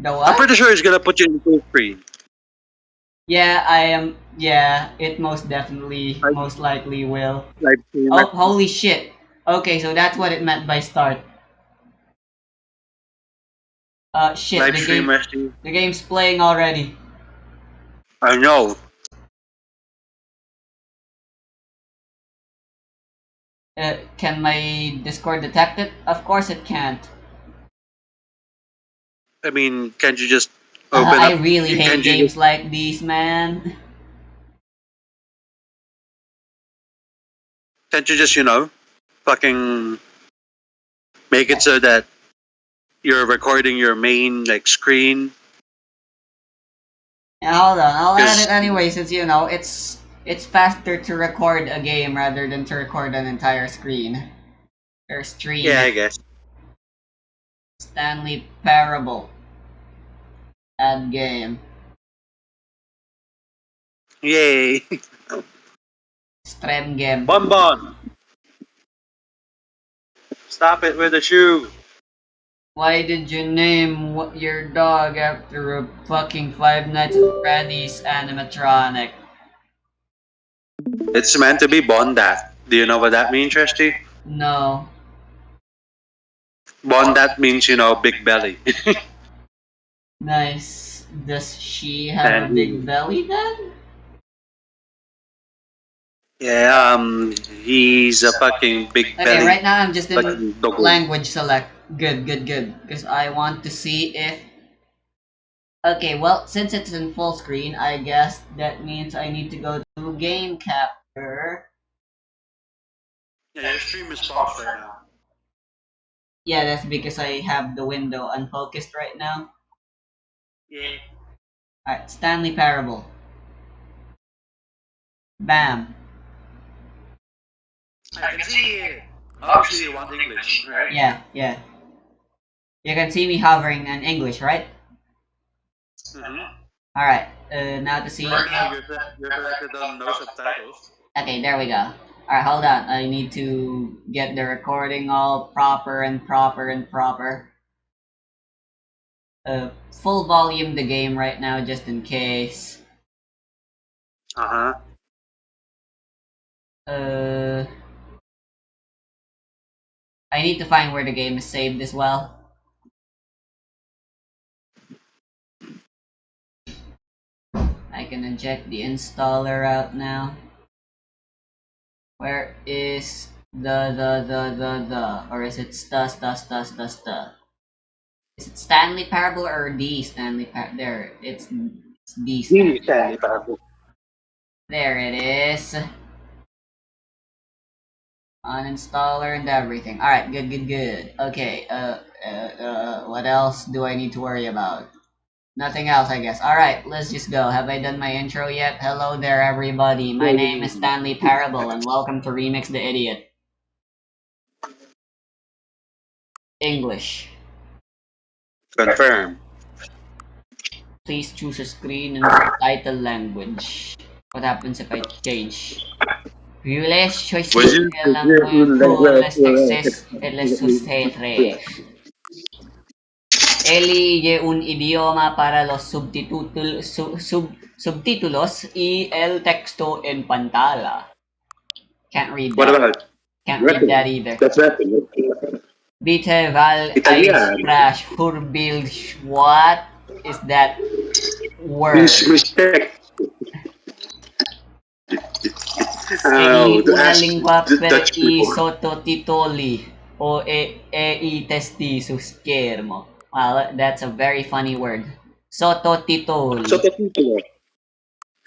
The I'm what? pretty sure it's gonna put you in full screen. Yeah, I am. Yeah, it most definitely, Like most likely will. live stream Oh, messaging. holy shit. Okay, so that's what it meant by start. Shit, Live stream messaging. the game's playing already. I know. Can my Discord detect it? Of course it can't. I mean, can't you just open I up? really hate Can't you just? games like these, man. Can't you just fucking make it so that you're recording your main like screen? Yeah, hold on, I'll add it Because anyway since it's faster to record a game rather than to record an entire screen. Or yeah, stream. I guess. Stanley Parable. Add game. Yay! Stream game. Bonbon, stop it with the shoe. Why did you name your dog after a fucking Five Nights at Freddy's animatronic? It's meant to be Bondat. Do you know what that means, Rusty? No. Bondat means big belly. Nice. Does she have a big And belly then? yeah, he's a fucking big Okay, belly, right now I'm just in fucking doggo. language select. Good, good, good. Because I want to see if... Okay, well, since it's in full screen, I guess that means I need to go to game capture. Yeah, your stream is paused right now. Yeah, that's because I have the window unfocused right now. Yeah. Alright, Stanley Parable. Bam. I can see it. Obviously, you want English, right? Yeah, yeah. You can see me hovering in English, right? Mm-hmm. Alright, now to see... Right now, you're selected on no subtitles. Okay, there we go. Alright, hold on. I need to get the recording all proper and proper and proper. Full volume the game right now just in case. Uh-huh. I need to find where the game is saved as well. I can eject the installer out now. Where is the or is it sta? Is it Stanley Parable or the Stanley Parable? There, it's the Stanley Stanley Parable. Parable. There it is. Uninstaller and everything. Alright, good, good, good. Okay, what else do I need to worry about? Nothing else, I guess. Alright, let's just go. Have I done my intro yet? Hello there, everybody. My name is Stanley Parable, and welcome to Remix the Idiot. English. Confirm. Please choose a screen and title language. What happens if I change? Violes choices el language les textes et les susteres. Elige un idioma para los subtítulos y el texto en pantalla. Can't read What that. about Can't read that either. That's rapping. Bitte weil Italiano. Sprache Hurbild. What is that word? Respect. Egli To una ask lingua the per Dutch I people. sottotitoli o i testi su schermo. Well, that's a very funny word. Sottotitoli. Sottotitolo.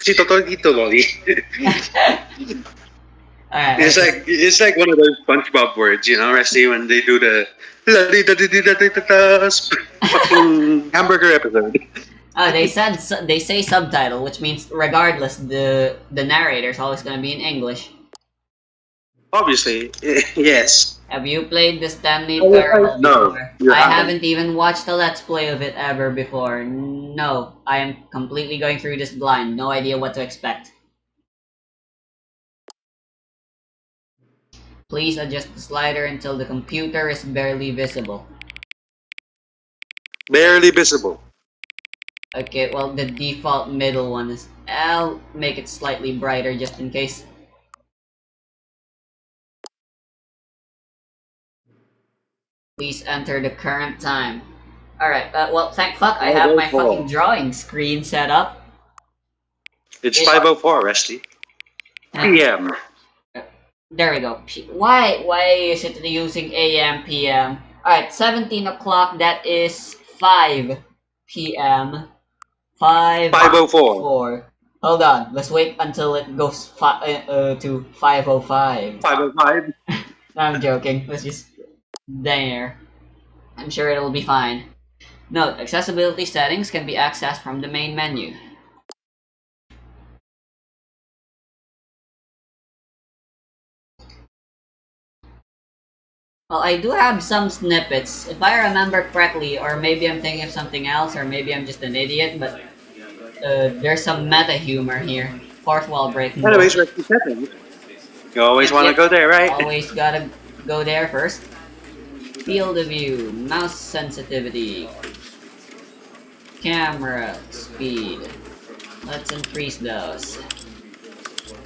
Si tototitolo. Alright, It's like one of those SpongeBob words, Rusty, when they do the fucking hamburger episode. oh, they say subtitle, which means regardless, the narrator is always gonna be in English. Obviously, yes. Have you played the Stanley Parable No, before? you I haven't. haven't even watched a Let's Play of it ever before. No, I am completely going through this blind. No idea what to expect. Please adjust the slider until the computer is barely visible. Barely visible. Okay, well the default middle one is. I'll make it slightly brighter just in case. Please enter the current time. Alright, well, thank fuck I have my fucking 5:04. drawing screen set up. It's It, 5:04, Rusty. PM. there we go. Why is it using AM, PM? Alright, 17 o'clock, that is 5 PM. 5, 5:04. 4. Hold on, let's wait until it goes to 5:05. 5:05. No, I'm joking. Let's just there. I'm sure it'll be fine. Note, accessibility settings can be accessed from the main menu. Well, I do have some snippets. If I remember correctly, or maybe I'm thinking of something else, or maybe I'm just an idiot, but there's some meta humor here. Fourth wall breaking Anyways, bullshit. Rusty settings. You always Yep, want to yep. go there, right? Always gotta go there first. Field of view, mouse sensitivity, camera speed. Let's increase those.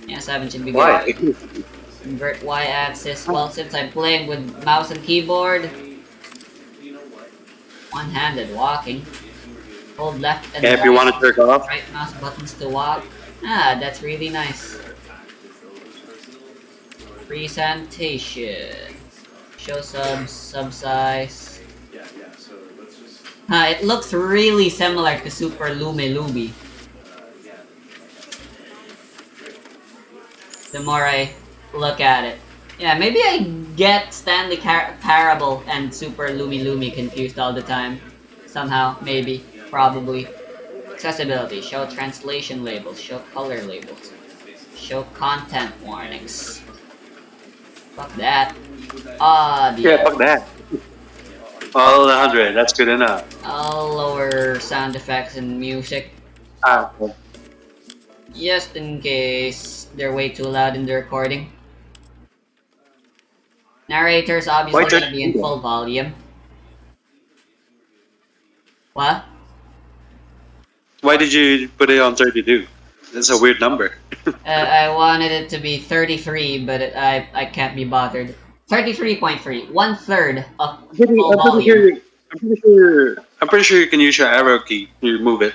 Yeah, 7 should be Why? good. Invert y-axis. Well, since I'm playing with mouse and keyboard, one-handed walking. Hold left and Yeah, if you want to jerk off. right mouse buttons to walk. Ah, that's really nice. Presentation. Show sub size. It looks really similar to Super Lumi Lubi. The more I look at it. Yeah, maybe I get Stanley Parable and Super Lumi Lumi confused all the time. Somehow, maybe, probably. Accessibility, show translation labels, show color labels, show content warnings. Fuck that. Yeah, Audio. fuck that. All 100. That's good enough. I'll lower sound effects and music Okay. just in case they're way too loud in the recording. Narrator's Why obviously gonna be in 32 then? full volume. What? Why did you put it on 32? That's a weird number. I wanted it to be 33, but I can't be bothered. 33.3, one third of full I'm pretty volume. sure. I'm pretty sure you can use your arrow key to move it.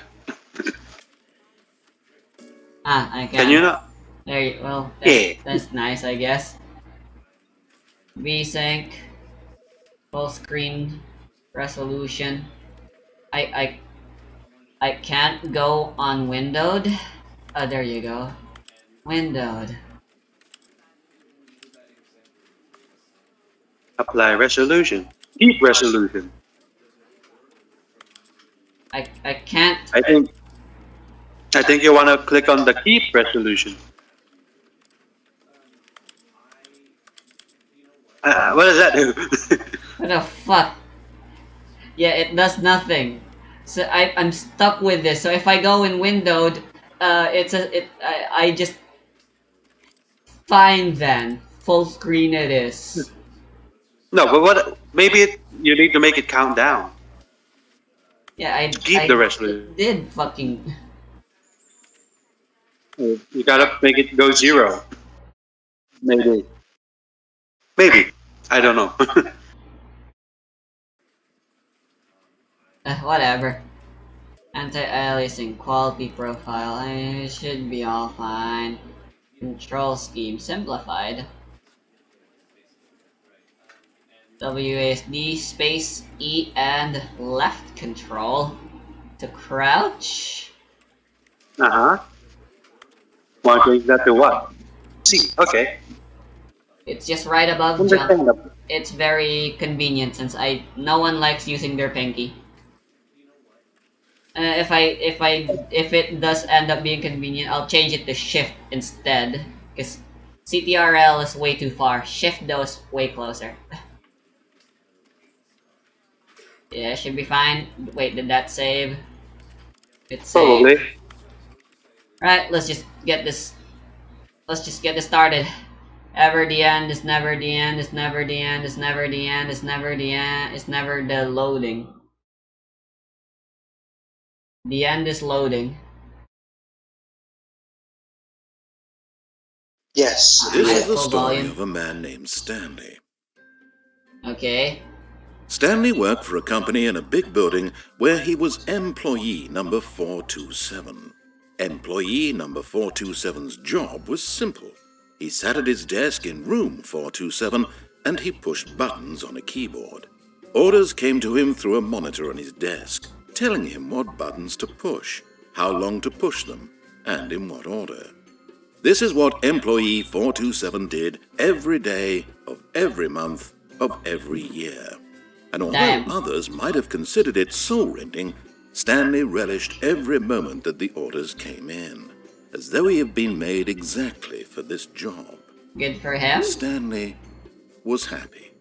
I Can you can. not? There you, well, Yeah. that's nice, I guess. VSync, full screen resolution. I I can't go on windowed. Oh, there you go. Windowed. Apply resolution. Keep resolution. I can't. I think. I think you want to click on the keep resolution. What does that do? What the fuck? Yeah, it does nothing. So I'm stuck with this. So if I go in windowed, I just fine then. Full screen it is. No, but what? Maybe you need to make it count down Yeah, to keep the resolution. it did fucking. You gotta make it go 0. Maybe. Maybe. I don't know. Whatever. Anti-aliasing quality profile. It should be all fine. Control scheme simplified. WASD space E and left control to crouch. Uh-huh. Want to change that to what? C. Okay. It's just right above jump. Understandable. It's very convenient since no one likes using their pinky. If it does end up being convenient, I'll change it to shift instead because CTRL is way too far. Shift though is way closer. Yeah, should be fine. Wait, did that save? It saved. Probably. Right, let's just get this. Let's just get this started. Ever the end is never the end. Is never the end. Is never the end. Is never the end. It's never the loading. The end is loading. Yes, it This Hi is at the full story volume. of a man named Stanley. Okay. Stanley worked for a company in a big building where he was employee number 427. Employee number 427's job was simple. He sat at his desk in room 427 and he pushed buttons on a keyboard. Orders came to him through a monitor on his desk, telling him what buttons to push, how long to push them, and in what order. This is what employee 427 did every day of every month of every year. And although Damn. others might have considered it soul-rending, Stanley relished every moment that the orders came in, as though he had been made exactly for this job. Good for him. And Stanley was happy.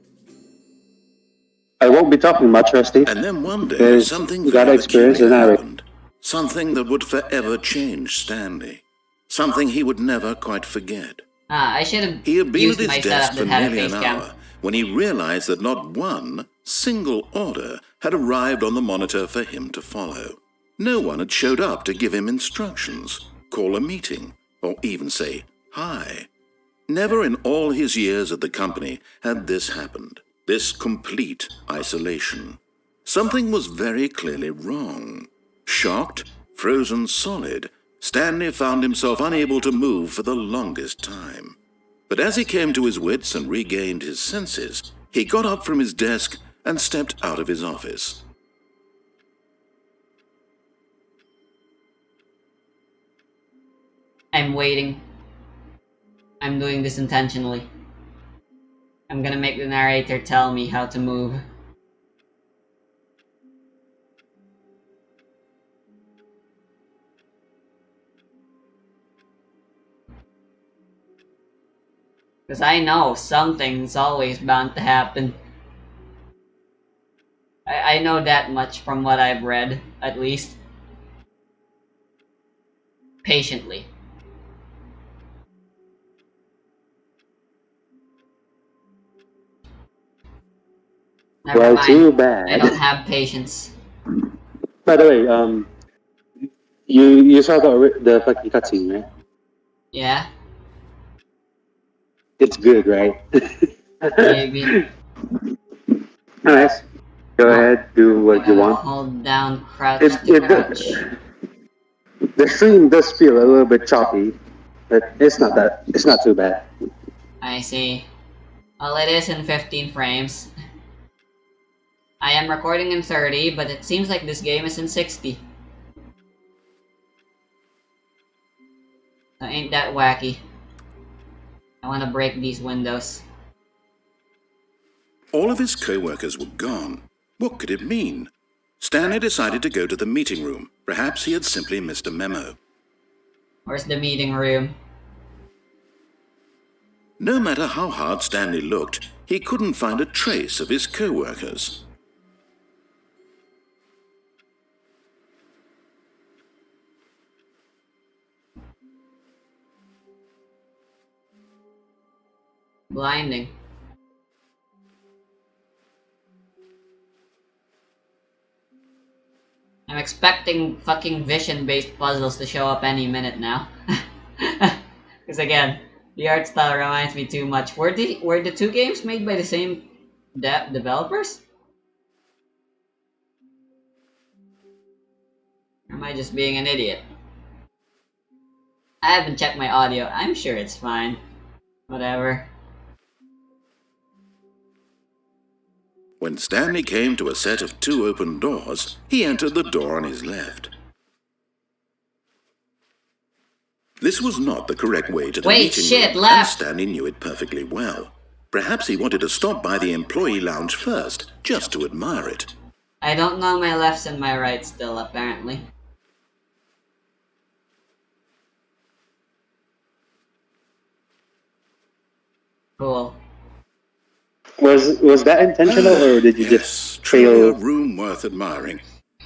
I won't be talking much, Rusty. And then one day, Because something you gotta very experience peculiar the narrative. happened. Something that would forever change Stanley. Something he would never quite forget. I should have He had been used at my his desk setup for that had a nearly face an cam. hour when he realized that not one single order had arrived on the monitor for him to follow. No one had showed up to give him instructions, call a meeting, or even say hi. Never in all his years at the company had this happened, this complete isolation. Something was very clearly wrong. Shocked, frozen solid, Stanley found himself unable to move for the longest time. But as he came to his wits and regained his senses, he got up from his desk and stepped out of his office. I'm waiting. I'm doing this intentionally. I'm gonna make the narrator tell me how to move. Because I know something's always bound to happen. I know that much from what I've read, at least. Patiently. Never Well, mind. too I don't bad. have patience. By the way, you saw the fucking cutscene, right? Yeah? It's good, right? Maybe. Nice. Go Oh, ahead, do what you want. hold down crouch It, to it crouch. the stream does feel a little bit choppy, but it's not too bad. I see. Well, it is in 15 frames. I am recording in 30, but it seems like this game is in 60. So ain't that wacky. I wanna break these windows. All of his co-workers were gone. What could it mean? Stanley decided to go to the meeting room. Perhaps he had simply missed a memo. Where's the meeting room? No matter how hard Stanley looked, he couldn't find a trace of his co-workers. Blinding. I'm expecting fucking vision-based puzzles to show up any minute now. Because again, the art style reminds me too much. Were the two games made by the same developers? Or am I just being an idiot? I haven't checked my audio. I'm sure it's fine. Whatever. When Stanley came to a set of two open doors, he entered the door on his left. This was not the correct way to the Wait, meeting shit, room, left! and Stanley knew it perfectly well. Perhaps he wanted to stop by the employee lounge first, just to admire it. I don't know my lefts and my rights still, apparently. Cool. Was that intentional, or did you Yes, just truly a fail? room worth admiring.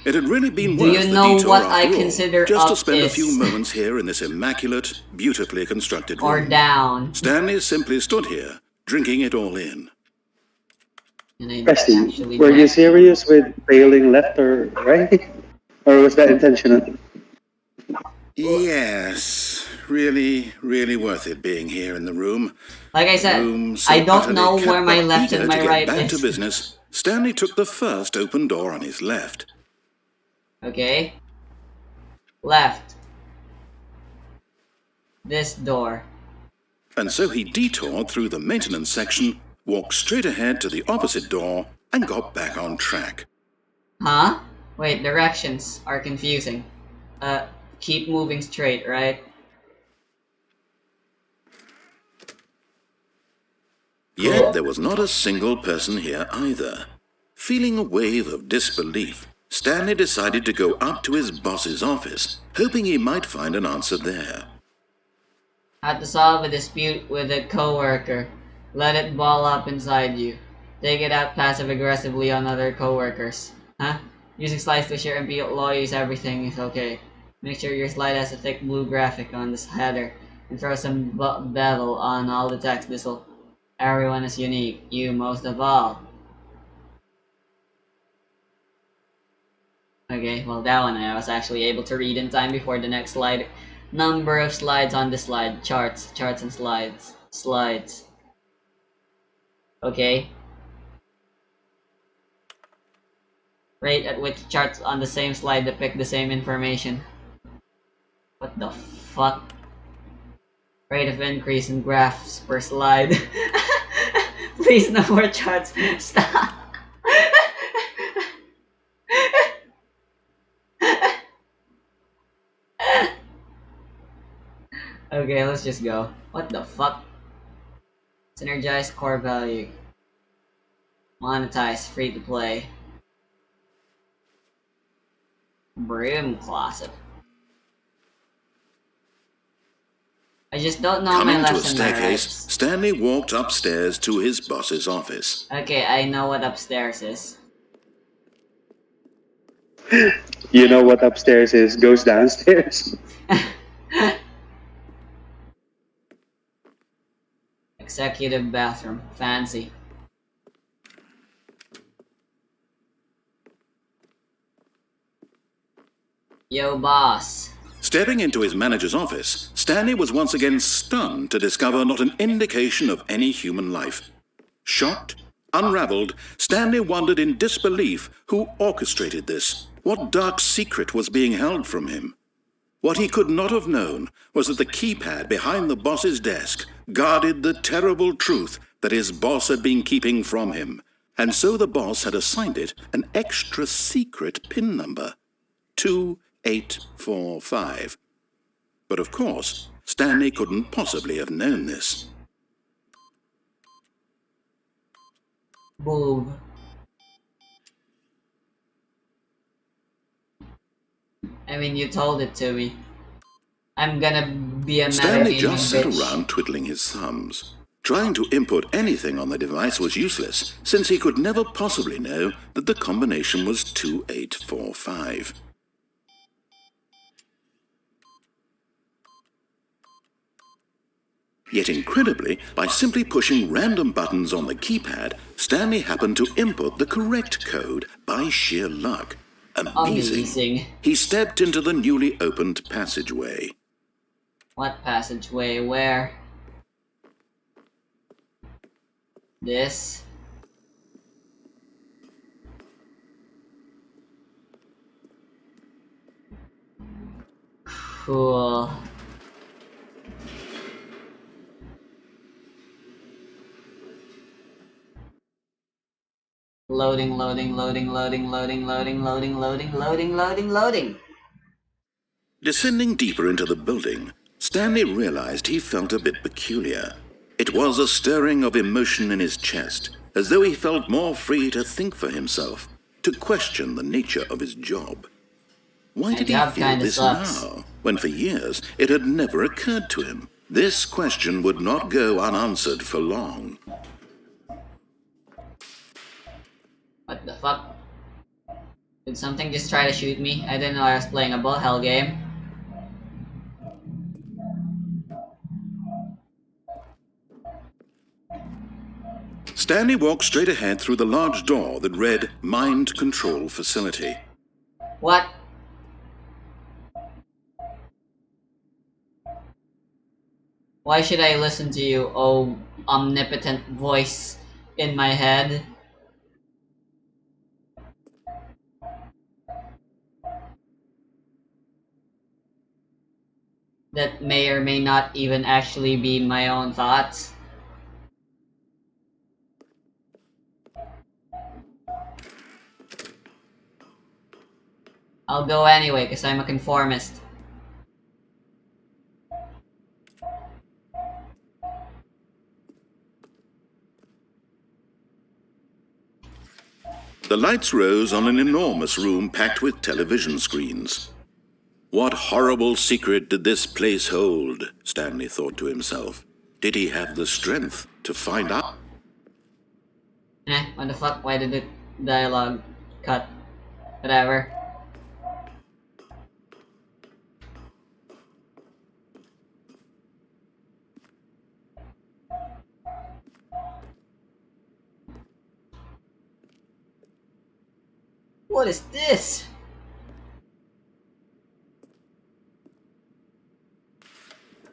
It had really been Do worth you the know detour what after I consider all, just to up spend a is? few moments here in this immaculate, beautifully constructed Or room. down. Stanley simply stood here, drinking it all in. And I Rusty, actually were you drank. serious with failing left or right? Or was that intentional? Yes, really worth it being here in the room. Like I The said, room I so don't utterly know where kept, my but left and eager to my get right back to is. business, Stanley took the first open door on his left. Okay. Left. This door. And so he detoured through the maintenance section, walked straight ahead to the opposite door, and got back on track. Huh? Wait, directions are confusing. Keep moving straight, right? Yet Cool. there was not a single person here either. Feeling a wave of disbelief, Stanley decided to go up to his boss's office, hoping he might find an answer there. Had to solve a dispute with a coworker. Let it ball up inside you. Take it out passive-aggressively on other coworkers. Huh? Using slides to share and be lawyers everything is okay. Make sure your slide has a thick blue graphic on this header. And throw some bevel on all the text. This'll... Everyone is unique. You most of all. Okay, well that one I was actually able to read in time before the next slide. Number of slides on the slide. Charts and slides. Slides. Okay. Rate at which charts on the same slide depict the same information. What the fuck? Rate of increase in graphs per slide. Please no more charts. Stop. Okay, let's just go. What the fuck? Synergize core value. Monetize free to play. Broom closet. I just don't know my Coming to a lefts and my staircase, rights. Stanley walked upstairs to his boss's office. Okay, I know what upstairs is. You know what upstairs is goes downstairs. Executive bathroom. Fancy. Yo, boss. Stepping into his manager's office, Stanley was once again stunned to discover not an indication of any human life. Shocked, unraveled, Stanley wondered in disbelief who orchestrated this. What dark secret was being held from him? What he could not have known was that the keypad behind the boss's desk guarded the terrible truth that his boss had been keeping from him, and so the boss had assigned it an extra secret PIN number, 2845. But of course, Stanley couldn't possibly have known this. Boob. I mean, you told it to me. I'm gonna be a Stanley metagaming just sat bitch. around twiddling his thumbs. Trying to input anything on the device was useless, since he could never possibly know that the combination was 2845. Yet incredibly, by simply pushing random buttons on the keypad, Stanley happened to input the correct code by sheer luck. Amazing. He stepped into the newly opened passageway. What passageway? Where? This? Cool. Loading. Descending deeper into the building, Stanley realized he felt a bit peculiar. It was a stirring of emotion in his chest, as though he felt more free to think for himself, to question the nature of his job. Why did he feel this now, when for years it had never occurred to him? This question would not go unanswered for long. What the fuck? Did something just try to shoot me? I didn't know I was playing a ball hell game. Stanley walked straight ahead through the large door that read Mind Control Facility. What? Why should I listen to you, oh omnipotent voice in my head? That may or may not even actually be my own thoughts. I'll go anyway, because I'm a conformist. The lights rose on an enormous room packed with television screens. What horrible secret did this place hold? Stanley thought to himself. Did he have the strength to find out? What the fuck? Why did the dialogue cut? Whatever. What is this?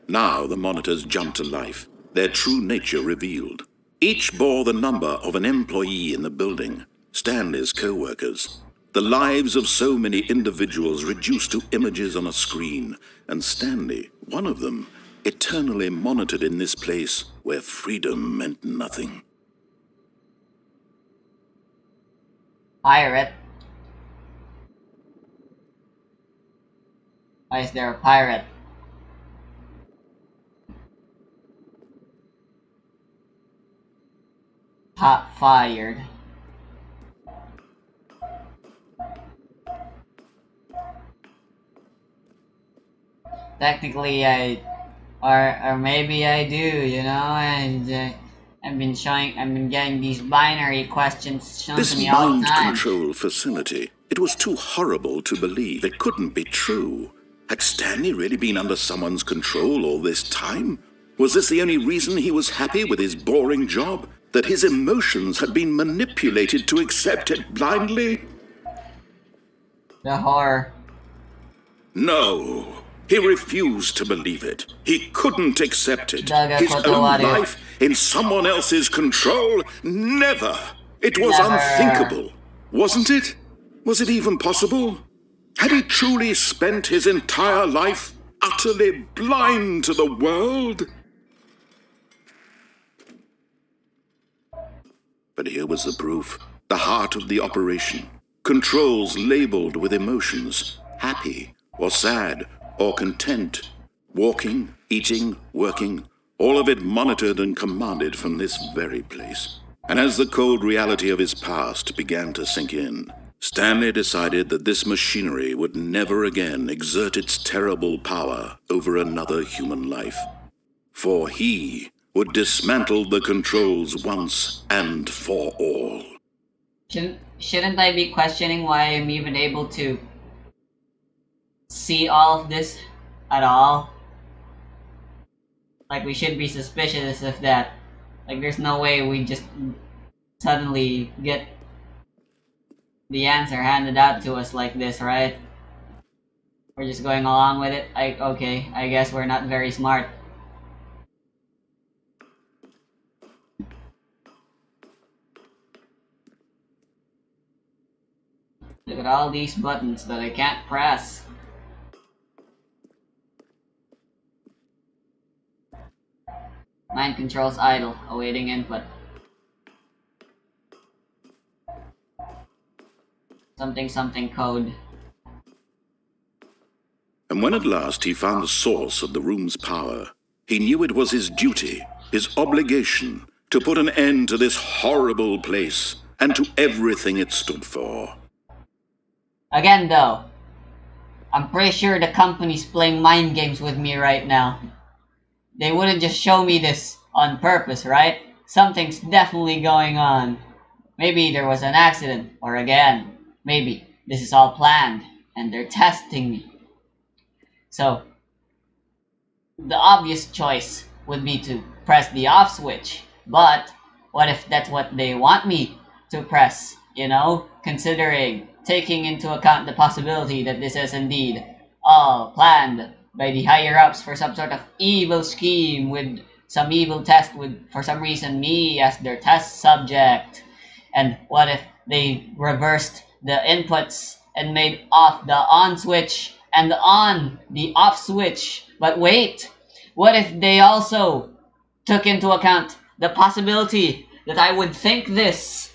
Now the monitors jumped to life, their true nature revealed. Each bore the number of an employee in the building, Stanley's co-workers. The lives of so many individuals reduced to images on a screen, and Stanley, one of them, eternally monitored in this place where freedom meant nothing. Pirate? Why is there a pirate? Hot fired. Technically, or maybe I do, you know, and I've been getting these binary questions shown This to me all the mind time. control facility, it was too horrible to believe. It couldn't be true. Had Stanley really been under someone's control all this time? Was this the only reason he was happy with his boring job? That his emotions had been manipulated to accept it blindly? The horror. No. He refused to believe it. He couldn't accept it. Daga His own Kotowaru. life in someone else's control? Never. It was Never. unthinkable. Wasn't it? Was it even possible? Had he truly spent his entire life utterly blind to the world? But here was the proof. The heart of the operation. Controls labeled with emotions. Happy or sad or content. Walking, eating, working. All of it monitored and commanded from this very place. And as the cold reality of his past began to sink in, Stanley decided that this machinery would never again exert its terrible power over another human life. For he would dismantle the controls once and for all. Shouldn't I be questioning why I'm even able to see all of this at all? Like, we should be suspicious of that. Like, there's no way we just suddenly get the answer handed out to us like this, right? We're just going along with it. Okay, I guess we're not very smart. Look at all these buttons that I can't press. Mind controls idle, awaiting input. Something code. And when at last he found the source of the room's power, he knew it was his duty, his obligation, to put an end to this horrible place and to everything it stood for. Again though, I'm pretty sure the company's playing mind games with me right now. They wouldn't just show me this on purpose, right? Something's definitely going on. Maybe there was an accident, or again, maybe this is all planned and they're testing me. So, the obvious choice would be to press the off switch, but what if that's what they want me to press, you know? Considering, taking into account the possibility that this is indeed all planned by the higher ups for some sort of evil scheme with some evil test with, for some reason, me as their test subject. And what if they reversed the inputs and made off the on switch and on the off switch? But wait, what if they also took into account the possibility that I would think this,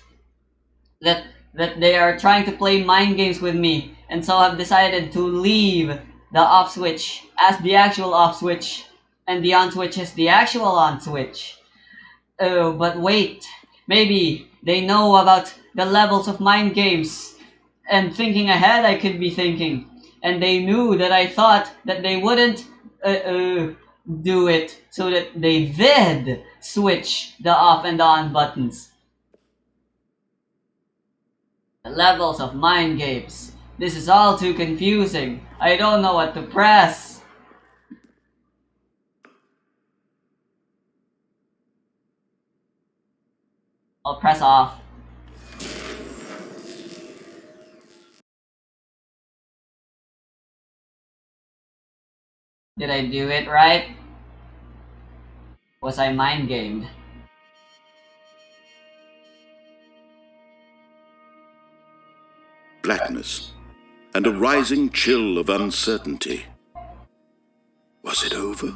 that they are trying to play mind games with me, and so have decided to leave the off switch as the actual off switch and the on switch is the actual on switch. Oh, but wait, maybe they know about the levels of mind games, and thinking ahead I could be thinking, and they knew that I thought that they wouldn't do it, so that they did switch the off and on buttons. The levels of mind games. This is all too confusing. I don't know what to press. I'll press off. Did I do it right? Was I mind gamed? Blackness and a rising chill of uncertainty. Was it over?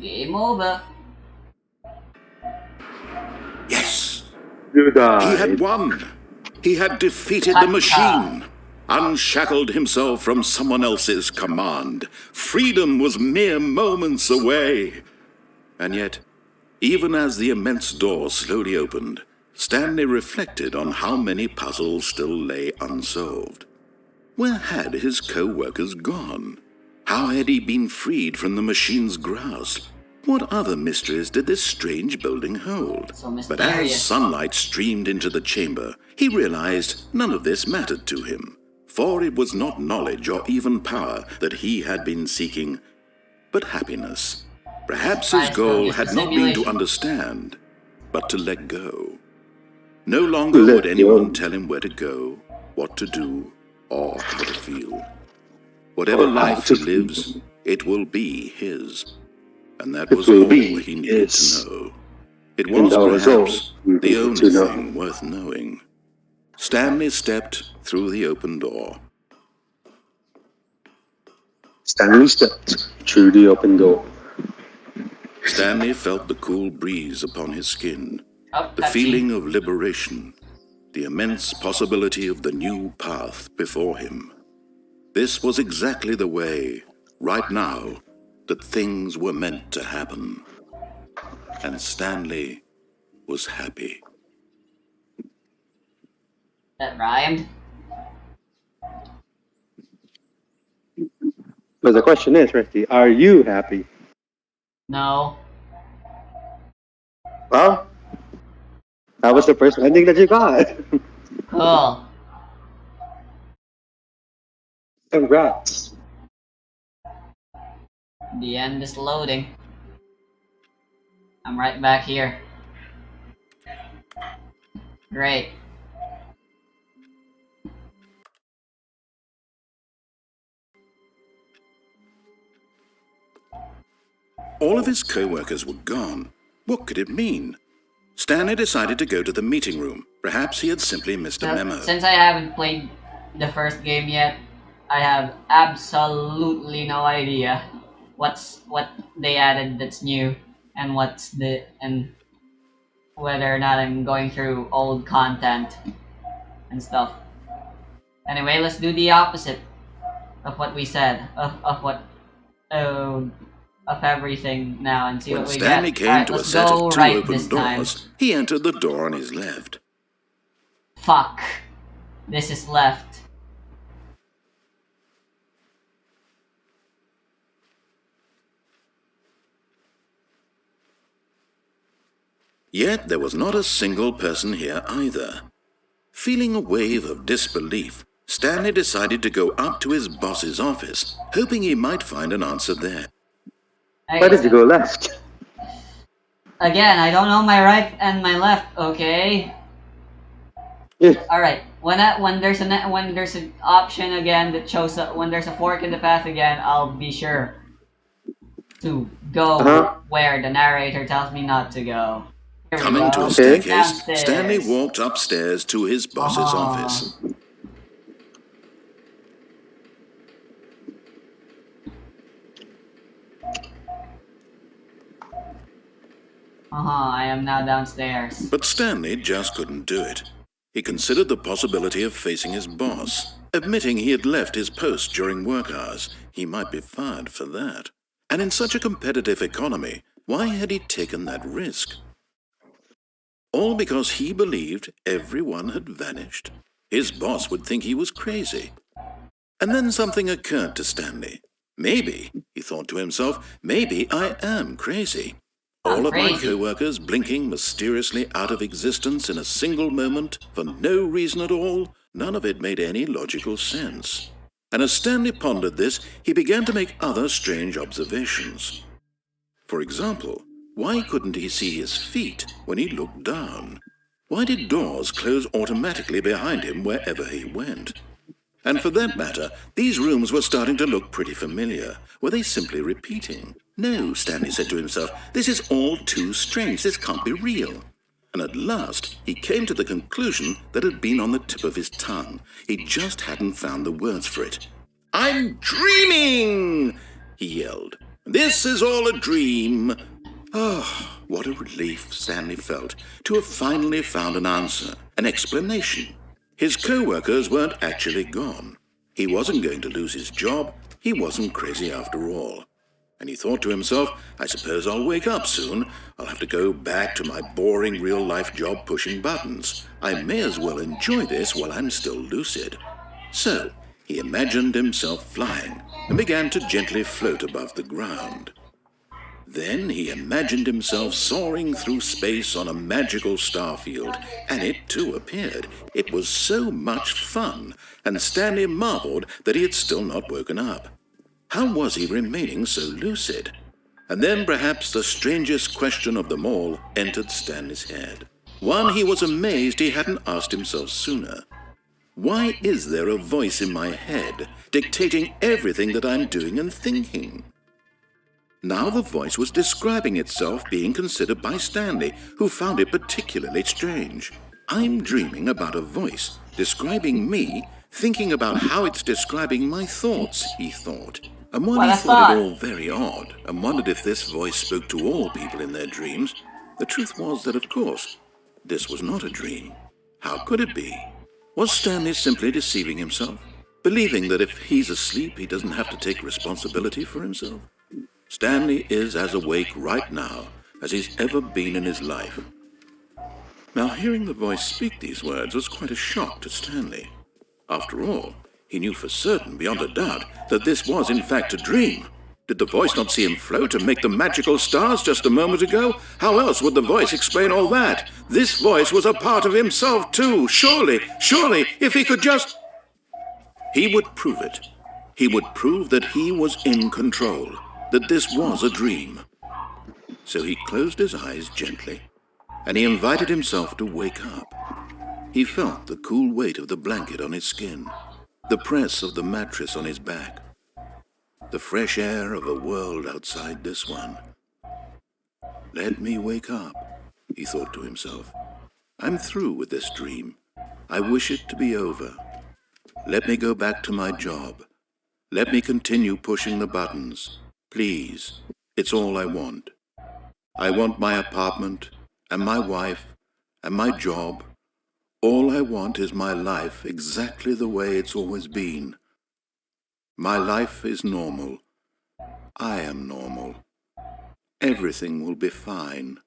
Game over. Yes! You He died. had won! He had defeated the machine! Unshackled himself from someone else's command. Freedom was mere moments away. And yet, even as the immense door slowly opened, Stanley reflected on how many puzzles still lay unsolved. Where had his co-workers gone? How had he been freed from the machine's grasp? What other mysteries did this strange building hold? So But as mysterious. sunlight streamed into the chamber, he realized none of this mattered to him, for it was not knowledge or even power that he had been seeking, but happiness. Perhaps his goal had not been to understand, but to let go. No longer Let would anyone go. tell him where to go, what to do, or how to feel. Whatever Or how life to he lives, it will be his. And that It was will all be he needed his. to know. It And was that was all perhaps we the needed only to know. thing worth knowing. Stanley stepped through the open door. Stanley stepped through the open door. Stanley felt the cool breeze upon his skin, Oh, the cutscene. feeling of liberation, the immense possibility of the new path before him. This was exactly the way, right now, that things were meant to happen. And Stanley was happy. That rhymed. But the question is, Rusty, are you happy? No. Well, that was the first ending that you got. Cool. Congrats. The end is loading. I'm right back here. Great. All of his co-workers were gone. What could it mean? Stanley decided to go to the meeting room. Perhaps he had simply missed a So, memo. since I haven't played the first game yet, I have absolutely no idea what they added that's new, and and whether or not I'm going through old content and stuff. Anyway, let's do the opposite of what we said, of everything now, and see When what we Stanley get. came Alright, to a let's set go of two right open this time. doors, he entered the door on his left. Fuck. This is left. Yet there was not a single person here either. Feeling a wave of disbelief, Stanley decided to go up to his boss's office, hoping he might find an answer there. Why did you go left? Again, I don't know my right and my left, okay? Yeah. Alright, when there's an option again that shows up, when there's a fork in the path again, I'll be sure to go Uh-huh. where the narrator tells me not to go. Here we Coming to go. a Okay. staircase, Stanley Downstairs. walked upstairs to his boss's office. I am now downstairs. But Stanley just couldn't do it. He considered the possibility of facing his boss, admitting he had left his post during work hours. He might be fired for that. And in such a competitive economy, why had he taken that risk? All because he believed everyone had vanished. His boss would think he was crazy. And then something occurred to Stanley. Maybe, he thought to himself, maybe I am crazy. All of my Crazy. co-workers blinking mysteriously out of existence in a single moment for no reason at all, none of it made any logical sense. And as Stanley pondered this, he began to make other strange observations. For example, why couldn't he see his feet when he looked down? Why did doors close automatically behind him wherever he went? And for that matter, these rooms were starting to look pretty familiar. Were they simply repeating? No, Stanley said to himself, this is all too strange. This can't be real. And at last, he came to the conclusion that had been on the tip of his tongue. He just hadn't found the words for it. I'm dreaming, he yelled. This is all a dream. Oh, what a relief Stanley felt to have finally found an answer, an explanation. His co-workers weren't actually gone. He wasn't going to lose his job. He wasn't crazy after all. And he thought to himself, I suppose I'll wake up soon. I'll have to go back to my boring real-life job pushing buttons. I may as well enjoy this while I'm still lucid. So, he imagined himself flying and began to gently float above the ground. Then he imagined himself soaring through space on a magical starfield, and it too appeared. It was so much fun, and Stanley marveled that he had still not woken up. How was he remaining so lucid? And then perhaps the strangest question of them all entered Stanley's head. One he was amazed he hadn't asked himself sooner. Why is there a voice in my head dictating everything that I'm doing and thinking? Now the voice was describing itself being considered by Stanley, who found it particularly strange. I'm dreaming about a voice describing me, thinking about how it's describing my thoughts, he thought. And when he thought it all very odd, and wondered if this voice spoke to all people in their dreams, the truth was that, of course, this was not a dream. How could it be? Was Stanley simply deceiving himself, believing that if he's asleep, he doesn't have to take responsibility for himself? Stanley is as awake right now as he's ever been in his life. Now, hearing the voice speak these words was quite a shock to Stanley. After all, he knew for certain, beyond a doubt, that this was in fact a dream. Did the voice not see him float and make the magical stars just a moment ago? How else would the voice explain all that? This voice was a part of himself too. Surely, if he could just... He would prove it. He would prove that he was in control, that this was a dream. So he closed his eyes gently, and he invited himself to wake up. He felt the cool weight of the blanket on his skin, the press of the mattress on his back, the fresh air of a world outside this one. Let me wake up, he thought to himself. I'm through with this dream. I wish it to be over. Let me go back to my job. Let me continue pushing the buttons. Please, it's all I want. I want my apartment, and my wife, and my job. All I want is my life exactly the way it's always been. My life is normal. I am normal. Everything will be fine.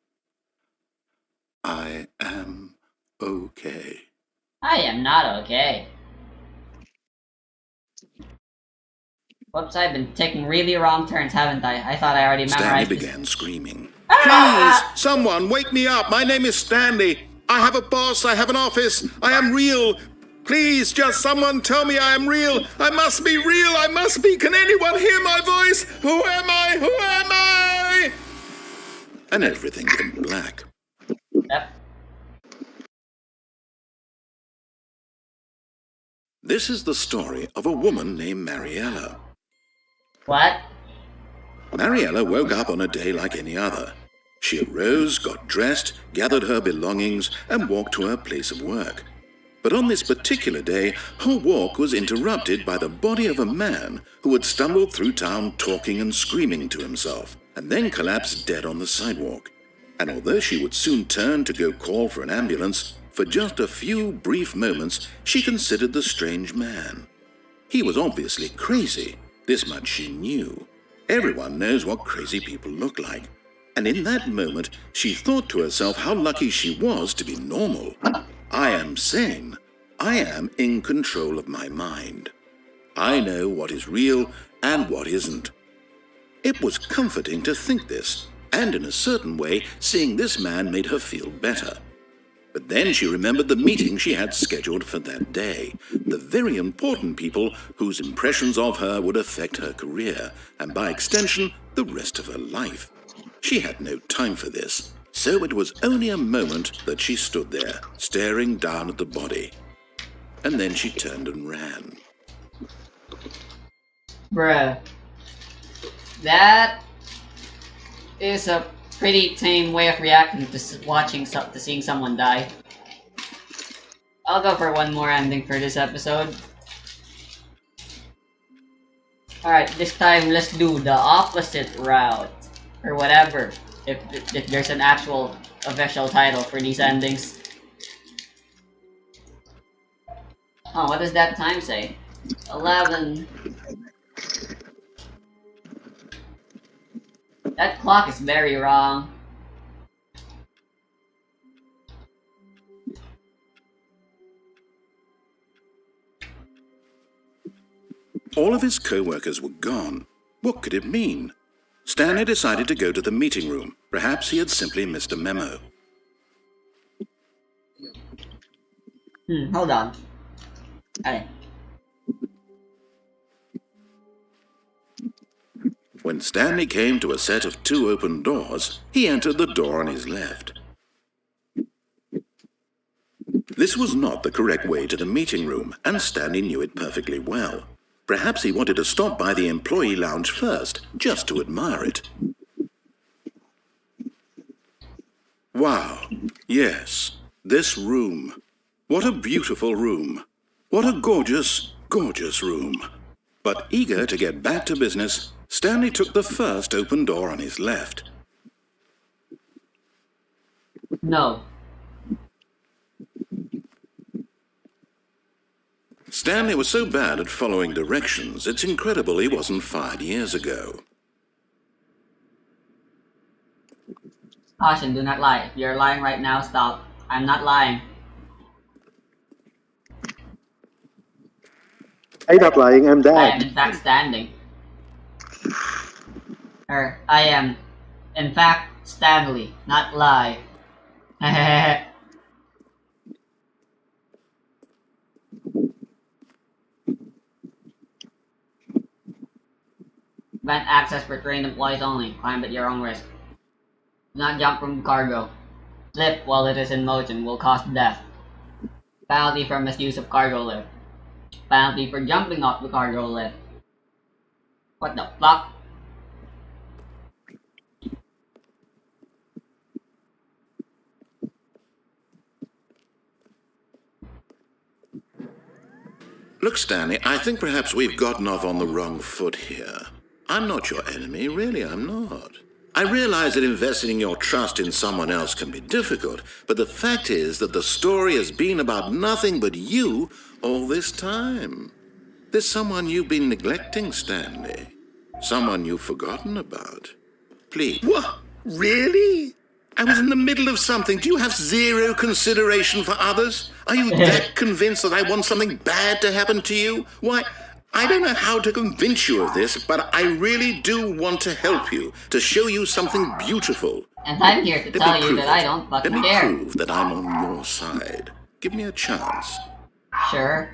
I am okay. I am not okay. Whoops, I've been taking really wrong turns, haven't I? I thought I already Stanley memorized this. began screaming. Please, someone, wake me up. My name is Stanley. I have a boss. I have an office. I am real. Please, just someone tell me I am real. I must be real. I must be. Can anyone hear my voice? Who am I? Who am I? And everything went black. Yep. This is the story of a woman named Mariella. What? Mariella woke up on a day like any other. She arose, got dressed, gathered her belongings, and walked to her place of work. But on this particular day, her walk was interrupted by the body of a man who had stumbled through town talking and screaming to himself, and then collapsed dead on the sidewalk. And although she would soon turn to go call for an ambulance, for just a few brief moments she considered the strange man. He was obviously crazy, this much she knew. Everyone knows what crazy people look like. And in that moment, she thought to herself how lucky she was to be normal. I am sane. I am in control of my mind. I know what is real and what isn't. It was comforting to think this, and in a certain way, seeing this man made her feel better. But then she remembered the meeting she had scheduled for that day, the very important people whose impressions of her would affect her career, and by extension, the rest of her life. She had no time for this, so it was only a moment that she stood there, staring down at the body. And then she turned and ran. Bruh. That is a pretty tame way of reacting to seeing someone die. I'll go for one more ending for this episode. Alright, this time let's do the opposite route. Or whatever. If there's an actual official title for these endings. Oh, what does that time say? 11. That clock is very wrong. All of his co-workers were gone. What could it mean? Stanley decided to go to the meeting room. Perhaps he had simply missed a memo. Hold on. Hey. When Stanley came to a set of 2 open doors, he entered the door on his left. This was not the correct way to the meeting room, and Stanley knew it perfectly well. Perhaps he wanted to stop by the employee lounge first, just to admire it. Wow, yes, this room. What a beautiful room. What a gorgeous, gorgeous room. But eager to get back to business, Stanley took the first open door on his left. No. Stanley was so bad at following directions, it's incredible he wasn't fired years ago. Caution, do not lie. If you're lying right now, stop. I'm not lying. I'm not lying, I'm I am dead. in fact standing. I am in fact Stanley, not lie. Grant access for trained employees only. Climb at your own risk. Do not jump from cargo. Slip while it is in motion will cause death. Penalty for misuse of cargo lift. Penalty for jumping off the cargo lift. What the fuck? Look, Stanley, I think perhaps we've gotten off on the wrong foot here. I'm not your enemy, really, I'm not. I realize that investing your trust in someone else can be difficult, but the fact is that the story has been about nothing but you all this time. There's someone you've been neglecting, Stanley. Someone you've forgotten about. Please. What? Really? I was in the middle of something. Do you have zero consideration for others? Are you that convinced that I want something bad to happen to you? Why, I don't know how to convince you of this, but I really do want to help you, to show you something beautiful. And I'm here to tell you that I don't fucking Let me care. prove that I'm on your side. Give me a chance. Sure.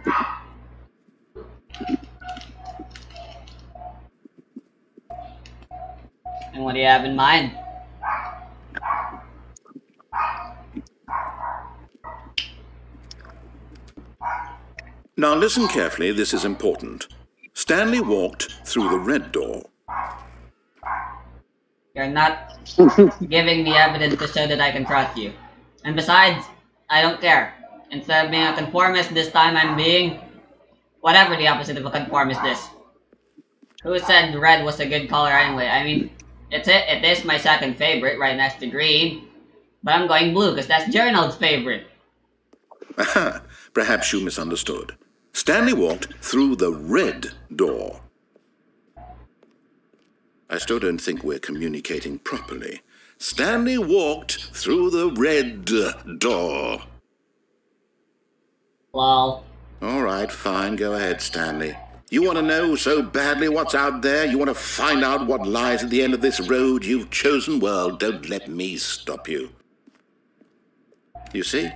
And what do you have in mind? Now listen carefully, this is important. Stanley walked through the red door. You're not giving me evidence to show that I can trust you. And besides, I don't care. Instead of being a conformist, this time I'm being whatever the opposite of a conformist is. Who said red was a good color anyway? I mean, it is my second favorite right next to green. But I'm going blue because that's Journald's favorite. Aha, perhaps you misunderstood. Stanley walked through the red door. I still don't think we're communicating properly. Stanley walked through the red door. Lol. All right, fine, go ahead, Stanley. You want to know so badly what's out there? You want to find out what lies at the end of this road you've chosen? Well, don't let me stop you. You see,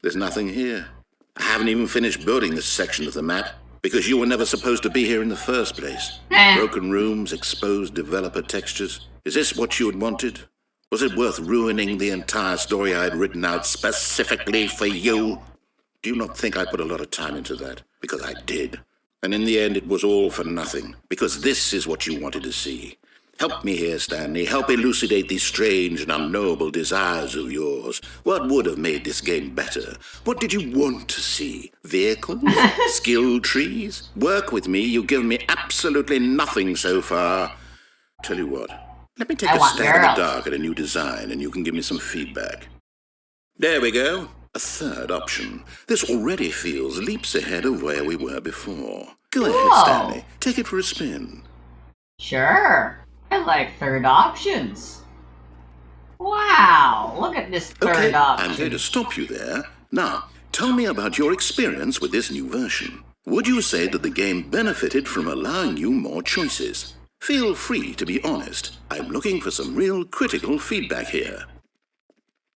there's nothing here. I haven't even finished building this section of the map, because you were never supposed to be here in the first place. Broken rooms, exposed developer textures. Is this what you had wanted? Was it worth ruining the entire story I had written out specifically for you? Do you not think I put a lot of time into that? Because I did. And in the end, it was all for nothing, because this is what you wanted to see. Help me here, Stanley. Help elucidate these strange and unknowable desires of yours. What would have made this game better? What did you want to see? Vehicles? Skill trees? Work with me. You've given me absolutely nothing so far. Tell you what, let me take a stab in the dark at a new design, and you can give me some feedback. There we go. A third option. This already feels leaps ahead of where we were before. Go ahead, Stanley. Take it for a spin. Sure. I like third options. Wow, look at this third option. I'm going to stop you there. Now, tell me about your experience with this new version. Would you say that the game benefited from allowing you more choices? Feel free to be honest. I'm looking for some real critical feedback here.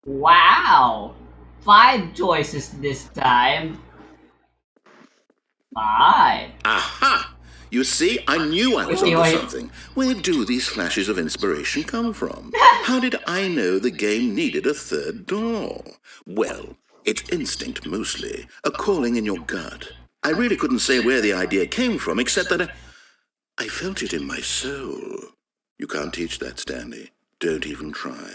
Wow, 5 choices this time. 5. Aha! You see, I knew I was onto something. Where do these flashes of inspiration come from? How did I know the game needed a third door? Well, it's instinct mostly, a calling in your gut. I really couldn't say where the idea came from, except that I felt it in my soul. You can't teach that, Stanley. Don't even try.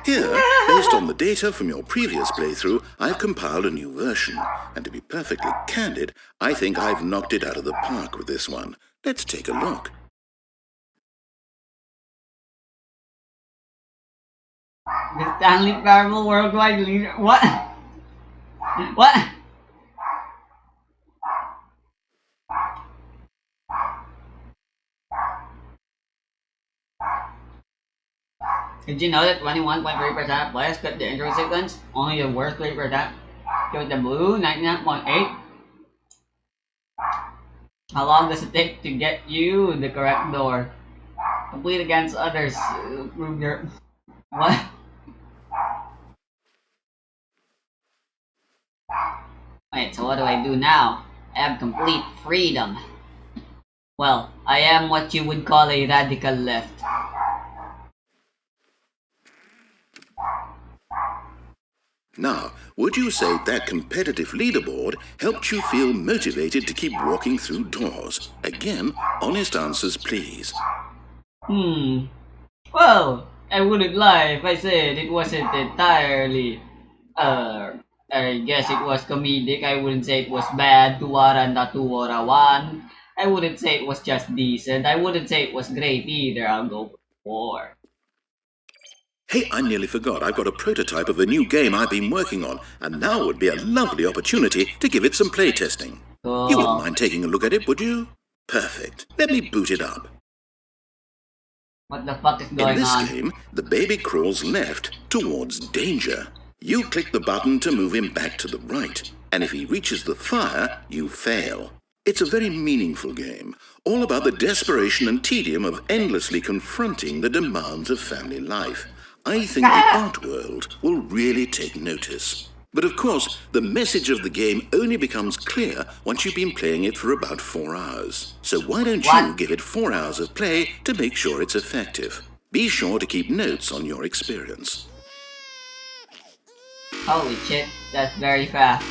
Here, based on the data from your previous playthrough, I've compiled a new version. And to be perfectly candid, I think I've knocked it out of the park with this one. Let's take a look. The Stanley Parable Worldwide Leader. What? What? Did you know that 21.3% of players skip the intro sequence? Only the worst 3% go the blue, 99.8%. How long does it take to get you the correct door? Complete against others. Prove your... What? Wait, so what do I do now? I have complete freedom. Well, I am what you would call a radical left. Now, would you say that competitive leaderboard helped you feel motivated to keep walking through doors? Again, honest answers, please. Well, I wouldn't lie if I said it wasn't entirely, I guess it was comedic. I wouldn't say it was bad, 2 and not 2 or a 1. I wouldn't say it was just decent. I wouldn't say it was great either. I'll go for 4. Hey, I nearly forgot. I've got a prototype of a new game I've been working on, and now would be a lovely opportunity to give it some playtesting. Cool. You wouldn't mind taking a look at it, would you? Perfect. Let me boot it up. What the fuck is going on? In this game, the baby crawls left towards danger. You click the button to move him back to the right, and if he reaches the fire, you fail. It's a very meaningful game, all about the desperation and tedium of endlessly confronting the demands of family life. I think the art world will really take notice. But of course, the message of the game only becomes clear once you've been playing it for about 4 hours. So why don't you give it 4 hours of play to make sure it's effective? Be sure to keep notes on your experience. Holy shit, that's very fast.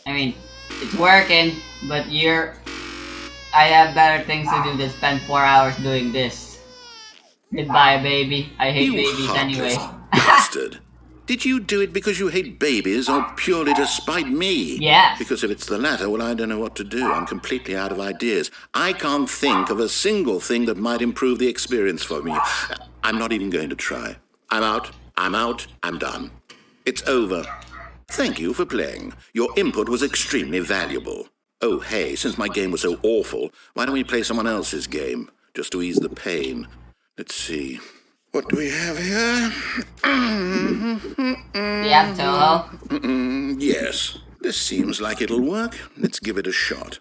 I mean, it's working, but I have better things to do than spend 4 hours doing this. Goodbye, baby. I hate You babies heartless anyways. bastard. Did you do it because you hate babies or purely to spite me? Yes. Because if it's the latter, well, I don't know what to do. I'm completely out of ideas. I can't think of a single thing that might improve the experience for me. I'm not even going to try. I'm out. I'm done. It's over. Thank you for playing. Your input was extremely valuable. Oh, hey, since my game was so awful, why don't we play someone else's game? Just to ease the pain. Let's see. What do we have here? Yeah, Toho. Yes. This seems like it'll work. Let's give it a shot.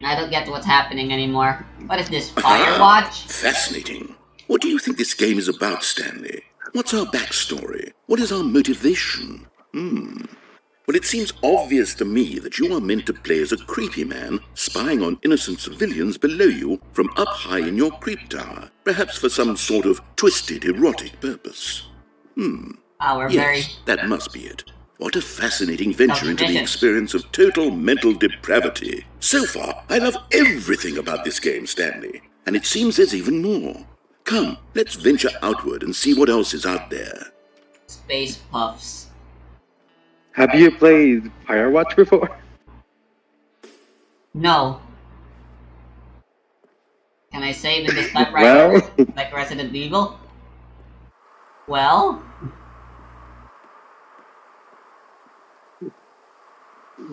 I don't get what's happening anymore. What is this, Firewatch? Fascinating. What do you think this game is about, Stanley? What's our backstory? What is our motivation? Well, it seems obvious to me that you are meant to play as a creepy man spying on innocent civilians below you from up high in your creep tower, perhaps for some sort of twisted erotic purpose. Yes, that must be it. What a fascinating venture into the experience of total mental depravity. So far, I love everything about this game, Stanley. And it seems there's even more. Come, let's venture outward and see what else is out there. Space Puffs. Have you played Firewatch before? No. Can I save in this typewriter? Well, Like Resident Evil? Well?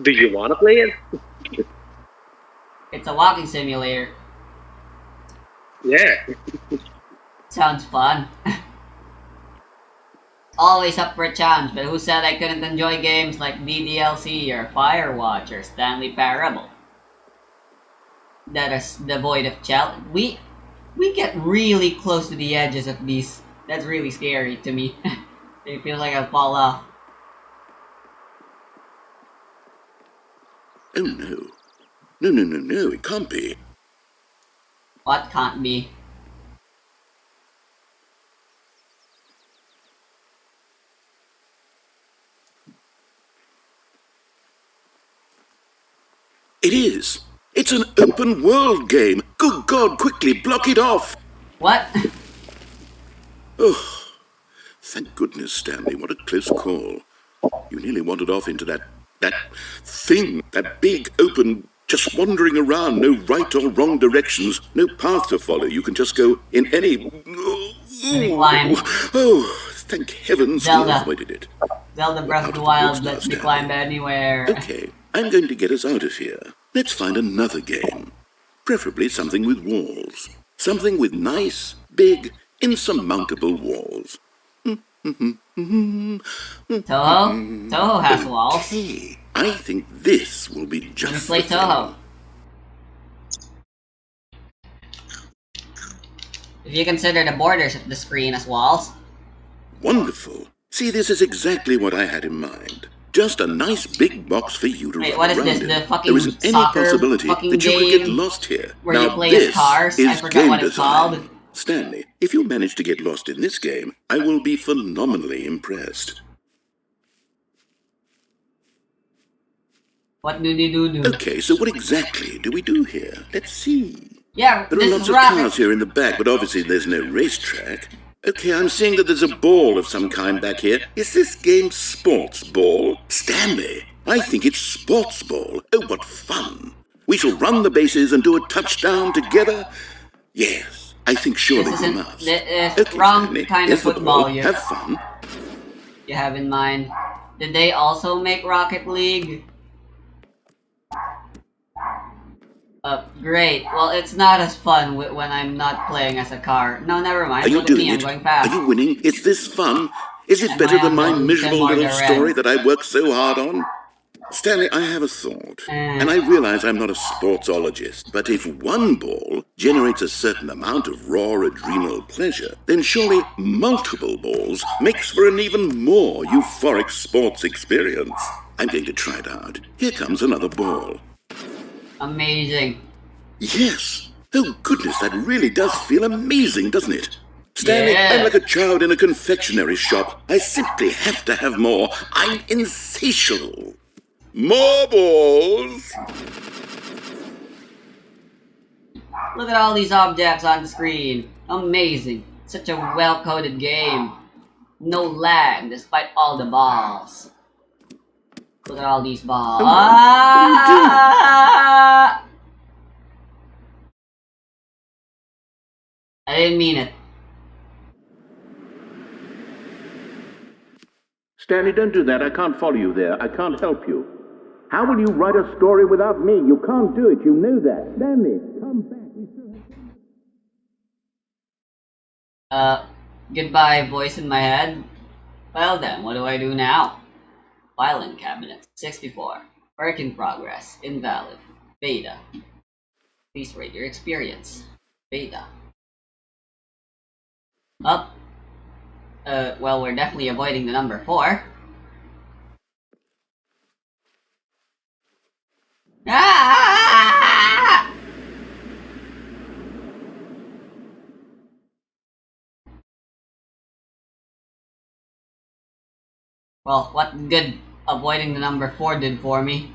Do you want to play it? It's a walking simulator. Yeah. Sounds fun. Always up for a challenge, but who said I couldn't enjoy games like DDLC or Firewatch or Stanley Parable? That is devoid of challenge. We get really close to the edges of these. That's really scary to me. It feels like I'll fall off. Oh no. No, it can't be. What can't be? It is. It's an open world game. Good God, quickly block it off. What? Oh, thank goodness, Stanley. What a close call. You nearly wandered off into that thing, that big open, just wandering around, no right or wrong directions, no path to follow. You can just go in any... Climb. Oh, thank heavens Zelda. we avoided it. Zelda Breath of the Wild lets me climb anywhere. Okay, I'm going to get us out of here. Let's find another game. Preferably something with walls. Something with nice, big, insurmountable walls. Toho? Toho has walls. Okay, I think this will be just Play the thing. Toho. If you consider the borders of the screen as walls. Wonderful. See, this is exactly what I had in mind. Just a nice big box for you to Wait, run what is around this? in. The fucking There isn't any soccer possibility fucking that you could get game lost here. where now you play as this cars? I is forgot game what it's design. called. Stanley, if you manage to get lost in this game, I will be phenomenally impressed. What do they do? Okay, so what exactly do we do here? Let's see. Yeah, There are this lots is of rocket. cars here in the back, but obviously there's no racetrack. Okay, I'm seeing that there's a ball of some kind back here. Is this game sports ball? Stanley, I think it's sports ball. Oh, what fun. We shall run the bases and do a touchdown together. Yes, I think surely This we isn't must. the wrong Stanley, kind of here's the football ball. you Have fun. have in mind. Did they also make Rocket League? Great. Well, it's not as fun when I'm not playing as a car. No, never mind. Are you Look at doing me, I'm it? going fast. Are you winning? Is this fun? Is it Am better I than my on miserable More little Direct? story that I worked so hard on? Stanley, I have a thought. And I realize I'm not a sportsologist, but if one ball generates a certain amount of raw adrenal pleasure, then surely multiple balls makes for an even more euphoric sports experience. I'm going to try it out. Here comes another ball. Amazing. Yes. Oh, goodness, that really does feel amazing, doesn't it? Stanley, Yeah. I'm like a child in a confectionery shop. I simply have to have more. I'm insatiable. More balls! Look at all these objects on the screen. Amazing. Such a well-coded game. No lag despite all the balls. Look at all these balls. Oh, what are you doing? Ah! I didn't mean it. Stanley, don't do that. I can't follow you there. I can't help you. How will you write a story without me? You can't do it. You know that. Stanley, come back. Goodbye, voice in my head. Well then, what do I do now? Filing cabinet 64. Work in progress. Invalid. Beta. Please rate your experience. Beta. Up. Well, we're definitely avoiding the number 4. Ah! Well, what good avoiding the number 4 did for me?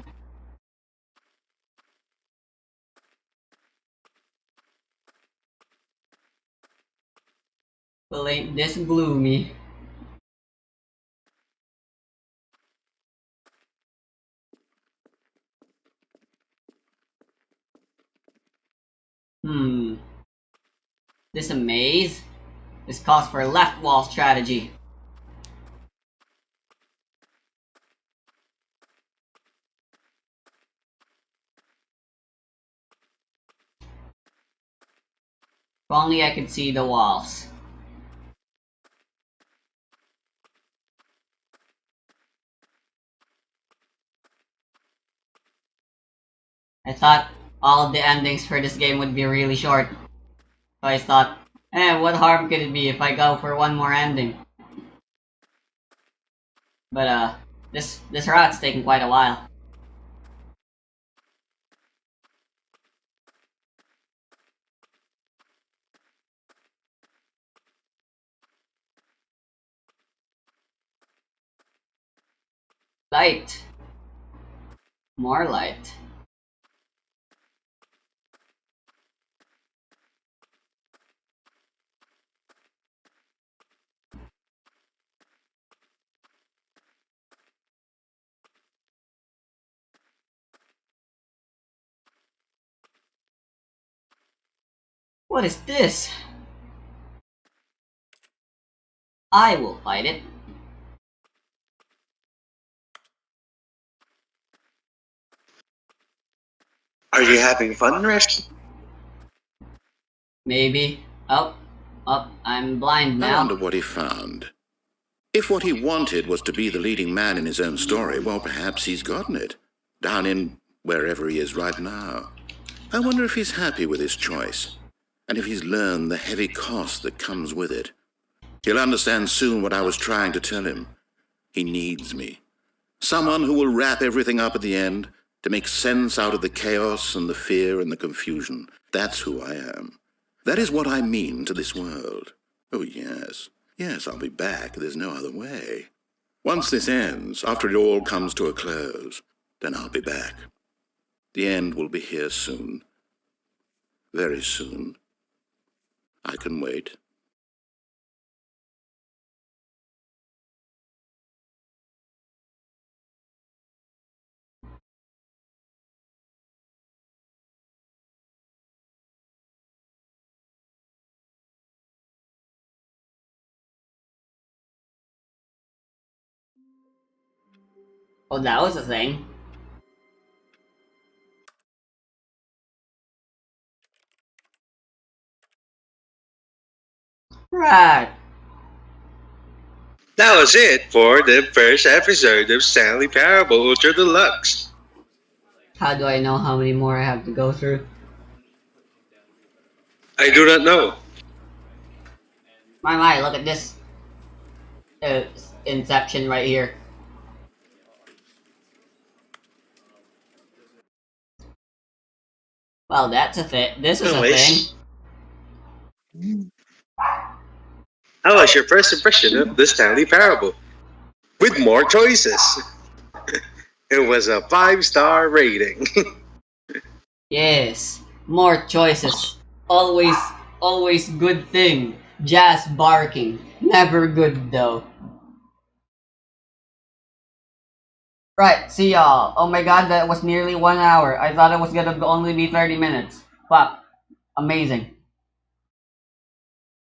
Well, ain't this gloomy? This a maze? This calls for left wall strategy. If only I could see the walls. I thought all of the endings for this game would be really short. So I thought, what harm could it be if I go for one more ending? But this route's taking quite a while. Light. More light. What is this? I will fight it. Are you having fun, Rex? Maybe. Oh, I'm blind I now. wonder what he found. If what he wanted was to be the leading man in his own story, well, perhaps he's gotten it. Down in wherever he is right now. I wonder if he's happy with his choice, and if he's learned the heavy cost that comes with it. He'll understand soon what I was trying to tell him. He needs me. Someone who will wrap everything up at the end, to make sense out of the chaos and the fear and the confusion. That's who I am. That is what I mean to this world. Oh, yes. Yes, I'll be back. There's no other way. Once this ends, after it all comes to a close, then I'll be back. The end will be here soon. Very soon. I can wait. Oh, that was a thing. Right. That was it for the first episode of Stanley Parable Ultra Deluxe. How do I know how many more I have to go through? I do not know. My, look at this Inception right here. Well, that's a thing. This is a thing. Anyways, how was your first impression of the Stanley Parable? With more choices. It was a 5-star rating. Yes, more choices. Always, always good thing. Just barking. Never good though. Right, see y'all. Oh my god, that was nearly 1 hour. I thought it was gonna only be 30 minutes. Fuck. Amazing.